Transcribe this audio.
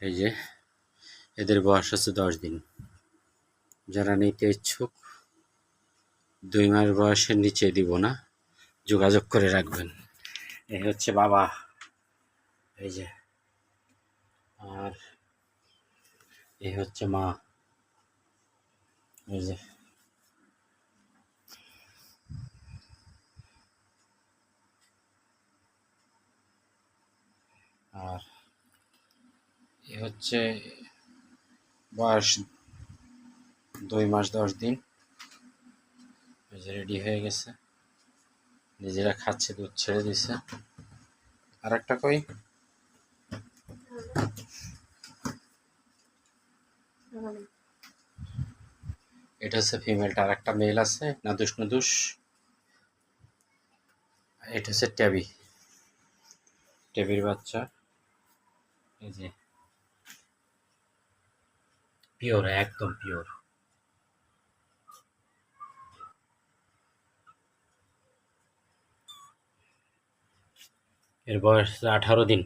এই যে এদের বয়স হচ্ছে 10 দিন। যারা নিতে ইচ্ছুক 2 মাস বয়সের নিচে দিব না, যোগাযোগ করে রাখবেন। এই হচ্ছে বাবা, এই যে, আর এই হচ্ছে মা, এই যে। আর এ হচ্ছে বয়স 2 মাস 10 দিন। এই যে রেডি হয়ে গেছে, নিজেরা খাচ্ছে, দুধ ছেড়ে দিছে। আর একটা কই, এটা হচ্ছে ফিমেলটা, আর একটা মেল আছে নাদুস নুদুস। এটা হচ্ছে ট্যাবি, ট্যাবির বাচ্চা। এই যে পিওর, একদম পিওর। এর বয়স 18 দিন।